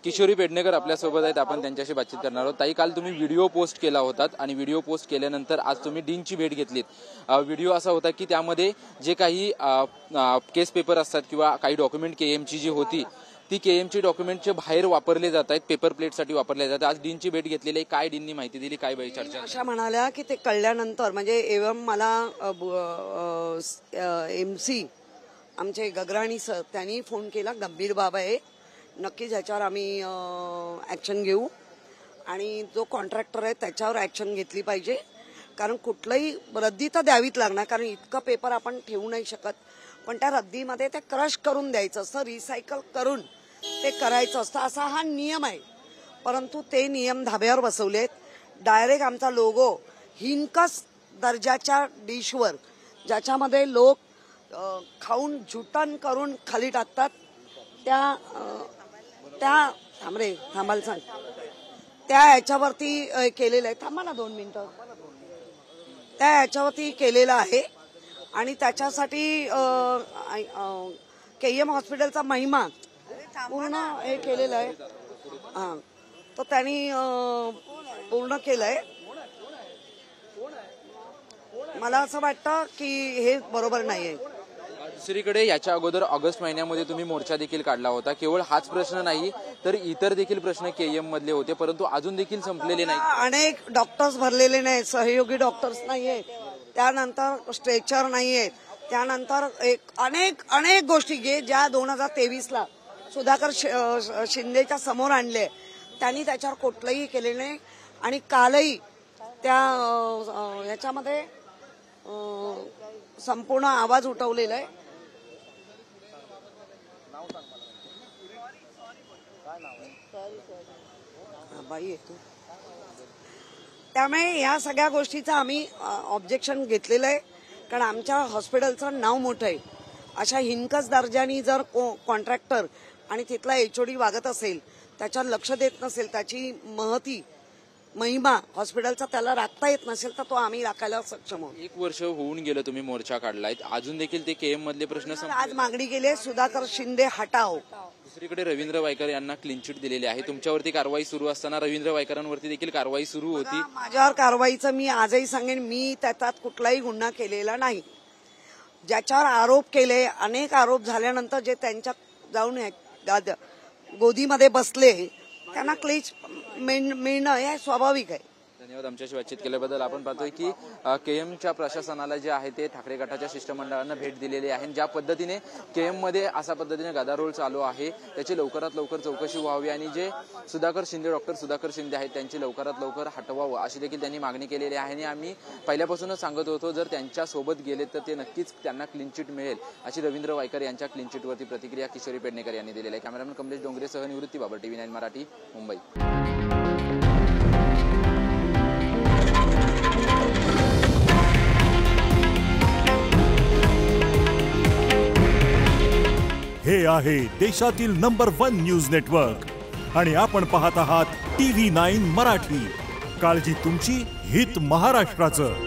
किशोरी पेडणेकर आपल्यासोबत आहेत, आपण त्यांच्याशी बातचीत करणार आहोत। ताई, काल तुम्ही व्हिडिओ पोस्ट केला होता आणि व्हिडिओ पोस्ट केल्यानंतर आज तुम्ही डीनची भेट घेतलीत। व्हिडिओ असा होता की त्यामध्ये जे काही केस पेपर असतात किंवा काही डॉक्युमेंट केएमची जी होती ती केएमची डॉक्युमेंटचे बाहेर वापरले जात आहेत, पेपर प्लेटसाठी वापरले जातात। आज डीनची भेट घेतलेली, काय डीननी माहिती दिली, काय बाई चर्चा? अशा म्हणाल्या की ते कळल्यानंतर म्हणजे एवम मला एमसी आमचे गगराणी सर त्यांनी फोन केला, गंभीर बाब आहे, नक्कीच ह्याच्यावर आम्ही ॲक्शन घेऊ आणि जो कॉन्ट्रॅक्टर आहे त्याच्यावर ॲक्शन घेतली पाहिजे, कारण कुठलंही रद्दी तर द्यावीच लागणार, कारण इतकं पेपर आपण ठेवू नाही शकत, पण त्या रद्दीमध्ये ते क्रश करून द्यायचं असतं, रिसायकल करून ते करायचं असतं, असा हा नियम आहे। परंतु ते नियम धाब्यावर बसवले आहेत। डायरेक्ट आमचा लोगो हिनकस दर्जाच्या डिशवर, ज्याच्यामध्ये लोक खाऊन झुटण करून खाली टाकतात, त्या थांबायला सांग, त्या ह्याच्यावरती केलेलं आहे। थांबा ना 2 मिनिटं। त्या ह्याच्यावरती केलेलं आहे आणि त्याच्यासाठी केएम हॉस्पिटलचा महिमा पूर्ण हे केलेलं आहे। हां, तर त्यांनी पूर्ण केलंय। मला असं वाटतं की हे बरोबर नाहीये। दुसरीकडे याच्या अगोदर ऑगस्ट महिन्यामध्ये तुम्ही मोर्चा देखील काढला होता। केवळ हाच प्रश्न नाही तर इतर देखील प्रश्न केएम मधले होते, परंतु अजून देखील संपलेले नाही। अनेक डॉक्टर्स भरलेले नाहीत, सहयोगी डॉक्टर्स नाहीयेत, त्यानंतर स्ट्रेचर नाहीयेत, त्यानंतर अनेक गोष्टी ज्या 2023ला सुधाकर शिंदेच्या समोर आणले, त्यांनी त्याच्यावर कुठलंही केलेलं नाही। आणि कालही त्या ह्याच्यामध्ये संपूर्ण आवाज उठवलेला आहे। त्यामुळे या सगळ्या गोष्टीचं आम्ही ऑब्जेक्शन घेतलेलं आहे, कारण आमच्या हॉस्पिटलचं नाव मोठं आहे। अशा हिनकस दर्जानी जर कॉन्ट्रॅक्टर आणि तिथला एचओडी वागत असेल, त्याच्यावर लक्ष देत नसेल, त्याची महिमा हॉस्पिटलचा त्याला राखता येत नसेल, तर तो आम्ही राखायला सक्षम आहोत। 1 वर्ष होऊन गेलं तुम्ही मोर्चा काढलाय, अजून देखील ते केएम मधले प्रश्न आज मागणी केली, सुधाकर शिंदे हटाव। दुसरीकडे रवींद्र वायकर यांना क्लीन चिट दिलेली आहे। तुमच्यावरती कारवाई सुरू असताना रवींद्र वायकरांवरती देखील कारवाई सुरू होती। माझ्यावर कारवाईचं मी आजही सांगेन, मी त्याच्यात कुठलाही गुन्हा केलेला नाही। ज्याच्यावर आरोप केले, अनेक आरोप झाल्यानंतर जे त्यांच्या जाऊन गोदीमध्ये बसले, त्यांना क्लीच मिळणं हे स्वाभाविक आहे। धन्यवाद आमच्याशी बातचीत केल्याबद्दल। आपण पाहतोय की केएमच्या प्रशासनाला जे आहे ते ठाकरे गटाच्या शिष्टमंडळानं भेट दिलेली आहे। ज्या पद्धतीने केएम मध्ये अशा पद्धतीने गदारोळ चालू आहे, त्याची लवकरात लवकर चौकशी व्हावी आणि जे डॉक्टर सुधाकर शिंदे आहेत त्यांची लवकरात लवकर हटवावं अशी देखील त्यांनी मागणी केलेली आहे। आणि आम्ही पहिल्यापासूनच सांगत होतो, जर त्यांच्या सोबत गेले तर ते नक्कीच त्यांना क्लीन चिट मिळेल, अशी रवींद्र वायकर यांच्या क्लीन चिटवरती प्रतिक्रिया किशोरी पेडणेकर यांनी दिलेली आहे। कॅमेरामॅन कमलेश डोंगरेसह निवृत्ती बाबर, TV9 मराठी, मुंबई। हे आहे देशातील नंबर 1 न्यूज नेटवर्क आणि आपण पाहत आहात TV9 मराठी। काळजी तुमची, हित महाराष्ट्राचं।